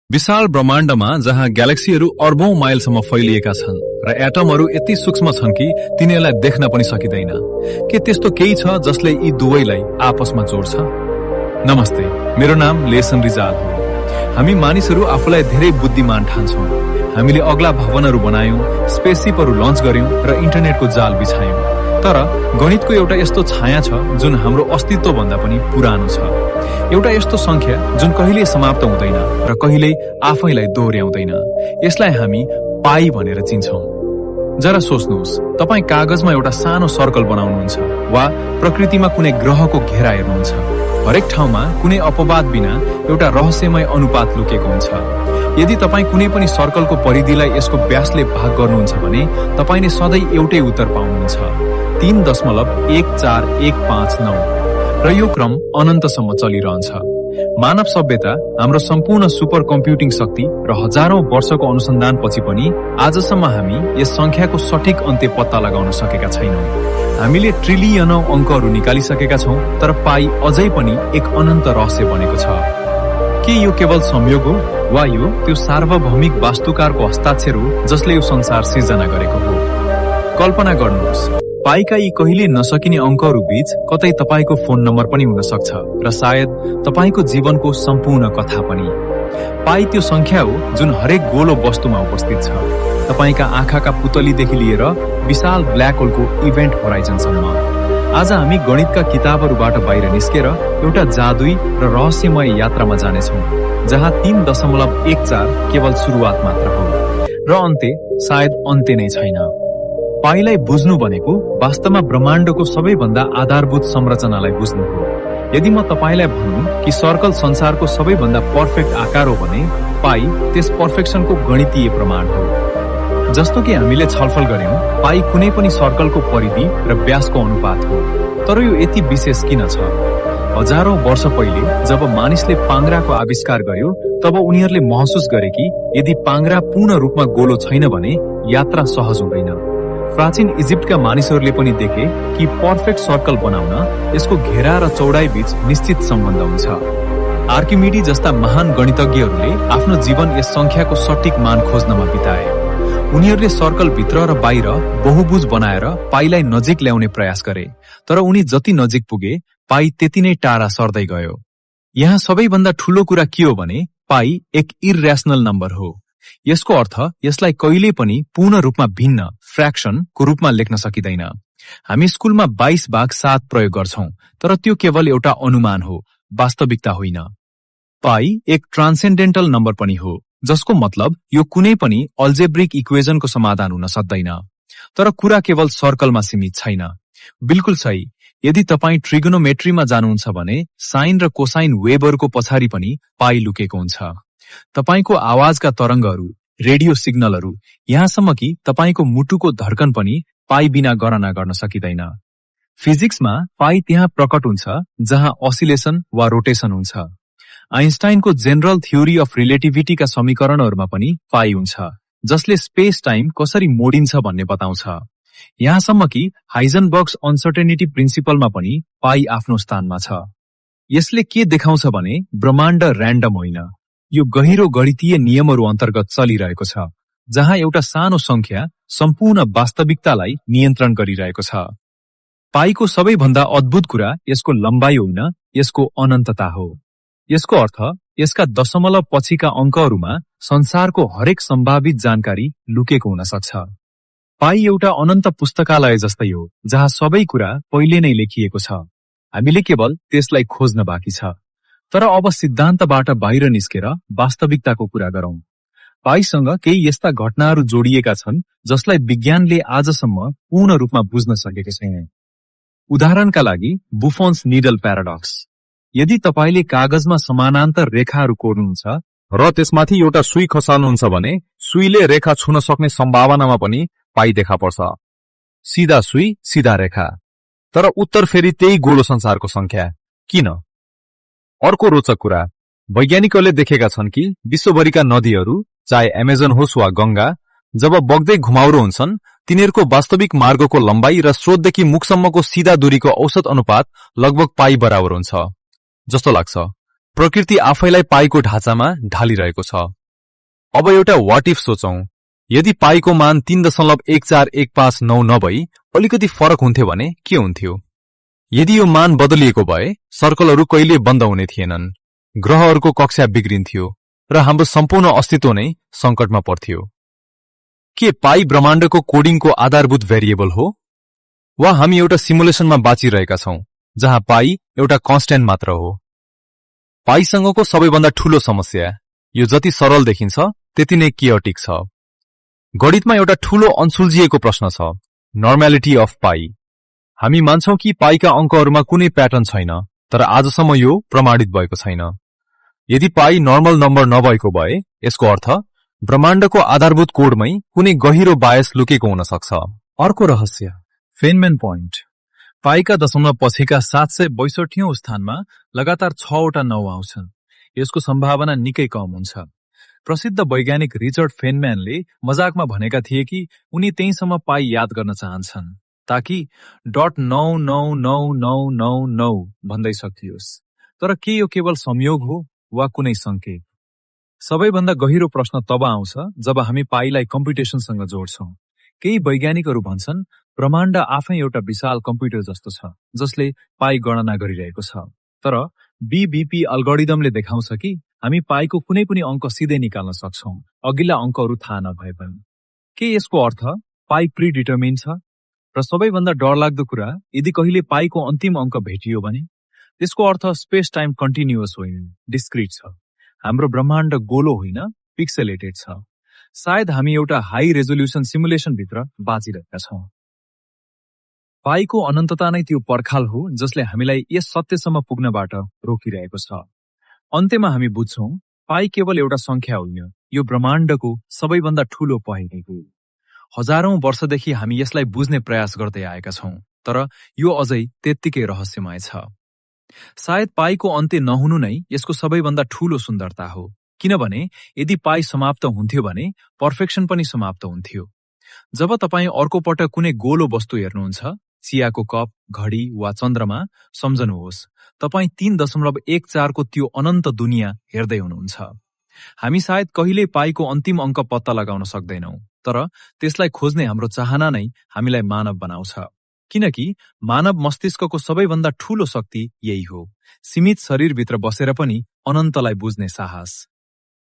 विशाल ब्रह्माण्डमा जहाँ ग्यालेक्सीहरू अर्बौं माइलसम्म फैलिएका छन् र एटमहरू यति सूक्ष्म छन् कि तिनीहरूलाई देख्न पनि सकिँदैन। के त्यस्तो केही छ जसले यी दुवैलाई आपसमा जोड्छ? नमस्ते, मेरो नाम लेसन रिजाल हो। हामी मानिसहरू आफूलाई धेरै बुद्धिमान ठान्छौं। हामीले अग्ला भवनहरू बनायौं, स्पेसशिपहरू लन्च गर्यौं र इन्टरनेटको जाल बिछायौं। तर गणितको एउटा यस्तो छाया छ जुन हाम्रो अस्तित्व भन्दा पनि पुरानो छ। एउटा यस्तो संख्या जुन कहिल्यै समाप्त हुँदैन र कहिल्यै आफैलाई दोहोर्याउँदैन। यसलाई हामी पाई भनेर चिन्छौं। जरा सोच्नुहोस्, तपाई कागजमा एउटा सानो सर्कल बनाउनुहुन्छ वा प्रकृतिमा कुनै ग्रहको घेरा हेर्नुहुन्छ। हरेक ठाउँमा कुनै अपवाद बिना एउटा रहस्यमय अनुपात लुकेको हुन्छ। यदि तपाई कुनै पनि सर्कलको परिधिलाई यसको व्यासले भाग गर्नुहुन्छ भने तपाईले सधैँ एउटै उत्तर पाउनुहुन्छ, 3.14159, र यो क्रम अनन्तसम्म चलिरहन्छ। मानव सभ्यता, हाम्रो सम्पूर्ण सुपर कम्प्युटिङ शक्ति र हजारौं वर्षको अनुसन्धानपछि पनि आजसम्म हामी यस संख्याको सठिक अन्त्य पत्ता लगाउन सकेका छैनौं। हामीले ट्रिलियनौं अंकहरू निकालिसकेका छौं, तर पाई अझै पनि एक अनन्त रहस्य बनेको छ। के यो केवल संयोग हो वा यो त्यो सार्वभौमिक वास्तुकारको हस्ताक्षर हो जसले यो संसार सिर्जना गरेको हो? कल्पना गर्नुहोस्, पाईका यी कहिले नसकिने अंकहरू बीच कतै तपाईको फोन नम्बर पनि हुन सक्छ र सायद तपाईको जीवनको सम्पूर्ण कथा पनि। पाई त्यो संख्या हो जुन हरेक गोलो वस्तुमा उपस्थित छ, तपाईका आँखाका पुतलीदेखि लिएर विशाल ब्ल्याक होलको इभेन्ट होराइजनसम्म। आज हामी गणितका किताबहरूबाट बाहिर निस्केर एउटा जादुई र रहस्यमय यात्रामा जानेछौं, जहाँ 3.14 केवल सुरुवात मात्र हो र अन्त्य सायद अन्त्य नै छैन। पाईलाई बुझ्नु भनेको वास्तवमा ब्रह्माण्डको सबैभन्दा आधारभूत संरचनालाई बुझ्नु हो। यदि म तपाईलाई भनौं कि सर्कल संसारको सबैभन्दा पर्फेक्ट आकार हो भने पाई त्यस पर्फेक्सनको गणितीय प्रमाण हो। जस्तो कि हामीले छलफल गर्यौं, पाई कुनै पनि सर्कलको परिधि र व्यासको अनुपात हो। तर यो यति विशेष किन छ? हजारौं वर्ष पहिले जब मानिसले पाङ्ग्राको आविष्कार गर्यो, तब उनीहरूले महसुस गरे कि यदि पाङ्ग्रा पूर्ण रूपमा गोलो छैन भने यात्रा सहज हुँदैन। प्राचीन इजिप्टका मानिसहरूले पनि देखे कि पर्फेक्ट सर्कल बनाउन यसको घेरा र चौडाई बीच निश्चित सम्बन्ध हुन्छ। आर्किमिडी जस्ता महान गणितज्ञहरूले आफ्नो जीवन यस संख्याको सठिक मान खोज्नमा बिताए। उनीहरूले सर्कल भित्र र बाहिर बहुभुज बनाएर पाईलाई नजिक ल्याउने प्रयास गरे, तर उनी जति नजिक पुगे पाई त्यति नै टाढा सर्दै गयो। यहाँ सबैभन्दा ठूलो कुरा के हो भने पाई एक इर्रेशनल नम्बर हो। यसको अर्थ यसलाई कहिल्यै पनि पूर्ण रूपमा भिन्न फ्र्याक्सनको रूपमा लेख्न सकिँदैन। हामी स्कुलमा 22/7 प्रयोग गर्छौं, तर त्यो केवल एउटा अनुमान हो, वास्तविकता होइन। पाई एक ट्रान्सेन्डेन्टल नम्बर पनि हो, जसको मतलब यो कुनै पनि अल्जेब्रिक इक्वेजनको समाधान हुन सक्दैन। तर कुरा केवल सर्कलमा सीमित छैन। बिल्कुल सही, यदि तपाई ट्रिगोनोमेट्रीमा जानुहुन्छ भने साइन र कोसाइन वेभहरूको पछाडि पनि पाई लुकेको हुन्छ। तपाईको आवाजका तरंगहरू, रेडियो सिग्नलहरू, यहाँसम्म कि तपाईको मुटुको धड्कन पनि पाई बिना गणना गर्न सकिँदैन। फिजिक्समा पाई त्यहाँ प्रकट हुन्छ जहाँ असिलेसन वा रोटेसन हुन्छ। आइन्स्टाइनको जेनरल थ्योरी अफ रिलेटिभिटीका समीकरणहरूमा पनि पाई हुन्छ, जसले स्पेस टाइम कसरी मोडिन्छ भन्ने बताउँछ। यहाँसम्म कि हाइजनबर्ग्स अनसर्टेनिटी प्रिन्सिपलमा पनि पाई आफ्नो स्थानमा छ। यसले के देखाउँछ भने ब्रह्माण्ड र्यान्डम होइन, यो गहिरो गणितीय नियमहरू अन्तर्गत चलिरहेको छ, जहाँ एउटा सानो संख्या सम्पूर्ण वास्तविकतालाई नियन्त्रण गरिरहेको छ। पाईको सबैभन्दा अद्भुत कुरा यसको लम्बाइ होइन, यसको अनन्तता हो। यसको अर्थ यसका दशमलव पछिका अंकहरूमा संसारको हरेक सम्भावित जानकारी लुकेको हुन सक्छ। पाई एउटा अनन्त पुस्तकालय जस्तै हो, जहाँ सबै कुरा पहिले नै लेखिएको छ, हामीले केवल त्यसलाई खोज्न बाँकी छ। तर अब सिद्धान्तबाट बाहिर निस्केर वास्तविकताको कुरा गरौं। पाईसँग केही यस्ता घटनाहरू जोडिएका छन् जसलाई विज्ञानले आजसम्म पूर्ण रूपमा बुझ्न सकेको छैन। उदाहरणका लागि बुफन्स निडल प्याराडक्स। यदि तपाईले कागजमा समानान्तर रेखाहरू कोर्नुहुन्छ र त्यसमाथि एउटा सुई खसाल्नुहुन्छ भने सुईले रेखा छुन सक्ने सम्भावनामा पनि पाई देखा पर्छ। सीधा सुई, सीधा रेखा, तर उत्तर फेरि त्यही गोलो संसारको संख्या। किन? अर्को रोचक कुरा, वैज्ञानिकहरूले देखेका छन् कि विश्वभरिका नदीहरू, चाहे एमेजन होस् वा गंगा, जब बग्दै घुमाउरो हुन्छन्, तिनीहरूको वास्तविक मार्गको लम्बाई र स्रोतदेखि मुखसम्मको सीधा दूरीको औसत अनुपात लगभग पाई बराबर हुन्छ। जस्तो लाग्छ प्रकृति आफैलाई पाईको ढाँचामा ढालिरहेको छ। अब एउटा वाट इफ सोचौं। यदि पाईको मान 3.1415 नभई अलिकति फरक हुन्थ्यो भने के हुन्थ्यो? यदि यो मान बदलिएको भए सर्कलहरू कहिले बन्द हुने थिएनन्, ग्रहहरूको कक्षा बिग्रिन्थ्यो र हाम्रो सम्पूर्ण अस्तित्व नै संकटमा पर्थ्यो। के पाई ब्रह्माण्डको कोडिङको आधारभूत भेरिएबल हो? वा हामी एउटा सिमुलेसनमा बाँचिरहेका छौं जहाँ पाई एउटा कन्स्ट्यान्ट मात्र हो? पाईसँगको सबैभन्दा ठूलो समस्या, यो जति सरल देखिन्छ त्यति नै कियोटिक छ। गणितमा एउटा ठूलो अनसुल्झिएको प्रश्न छ, नर्मालिटी अफ पाई। हामी मान्छौं कि पाईका अंकहरूमा कुनै प्याटर्न छैन, तर आजसम्म यो प्रमाणित भएको छैन। यदि पाई नर्मल नम्बर नभएको भए यसको अर्थ ब्रह्माण्डको आधारभूत कोडमै कुनै गहिरो बायस लुकेको हुन सक्छ। अर्को रहस्य, फेनम्यान पोइन्ट। पाईका दशमलव पछिका 762औं स्थानमा लगातार 6 वटा 9 आउँछन्। यसको सम्भावना निकै कम हुन्छ। प्रसिद्ध वैज्ञानिक रिचर्ड फेनम्यानले मजाकमा भनेका थिए कि उनी त्यहीसम्म पाई याद गर्न चाहन्छन् ताकि .9999999 भन्दै सकियोस्। तर के यो केवल संयोग हो वा कुनै संकेत? सबैभन्दा गहिरो प्रश्न तब आउँछ जब हामी पाईलाई कम्प्युटेसनसँग जोड्छौं। केही वैज्ञानिकहरू भन्छन् ब्रह्माण्ड आफै एउटा विशाल कम्प्युटर जस्तो छ जसले पाई गणना गरिरहेको छ। तर बीबीपी अल्गोरिदमले देखाउँछ कि हामी पाईको कुनै पनि अंक सिधै निकाल्न सक्छौं, अघिल्ला अंकहरू थाहा नभए पनि। के यसको अर्थ पाई प्रिडिटर्मिन छ? र सबैभन्दा डरलाग्दो कुरा, यदि कहिले पाईको अन्तिम अंक भेटियो भने त्यसको अर्थ स्पेस टाइम कन्टिन्युअस होइन, डिस्क्रिट छ। हाम्रो ब्रह्माण्ड गोलो होइन, पिक्सेलेटेड छ। सायद हामी एउटा हाई रेजोल्युसन सिमुलेसनभित्र बाँचिरहेका छौं। पाईको अनन्तता नै त्यो पर्खाल हो जसले हामीलाई यस सत्यसम्म पुग्नबाट रोकिरहेको छ। अन्त्यमा हामी बुझ्छौं पाई केवल एउटा संख्या होइन, यो ब्रह्माण्डको सबैभन्दा ठूलो पहेँली हो। हजारौं वर्षदेखि हामी यसलाई बुझ्ने प्रयास गर्दै आएका छौं, तर यो अझै त्यत्तिकै रहस्यमय छ। सायद पाईको अन्त्य नहुनु नै यसको सबैभन्दा ठूलो सुन्दरता हो, किनभने यदि पाई समाप्त हुन्थ्यो भने पर्फेक्सन पनि समाप्त हुन्थ्यो। जब तपाईँ अर्को पटक कुनै गोलो वस्तु हेर्नुहुन्छ, चियाको कप, घडी वा चन्द्रमा, सम्झनुहोस् तपाईँ 3.14 को त्यो अनन्त दुनियाँ हेर्दै हुनुहुन्छ। हामी सायद कहिल्यै पाईको अन्तिम अंक पत्ता लगाउन सक्दैनौं, तर त्यसलाई खोज्ने हाम्रो चाहना नै हामीलाई मानव बनाउँछ। किनकि मानव मस्तिष्कको सबैभन्दा ठूलो शक्ति यही हो, सीमित शरीरभित्र बसेर पनि अनन्तलाई बुझ्ने साहस।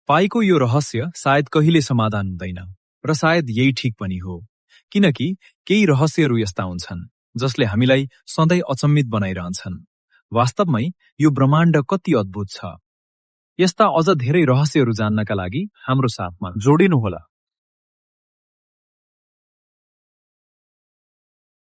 पाईको यो रहस्य सायद कहिले समाधान हुँदैन, र सायद यही ठिक पनि हो, किनकि केही रहस्यहरू यस्ता हुन्छन् जसले हामीलाई सधैँ अचम्मित बनाइरहन्छन्। वास्तवमै यो ब्रह्माण्ड कति अद्भुत छ। यस्ता अझ धेरै रहस्यहरू जान्नका लागि हाम्रो साथमा जोडिनुहोला।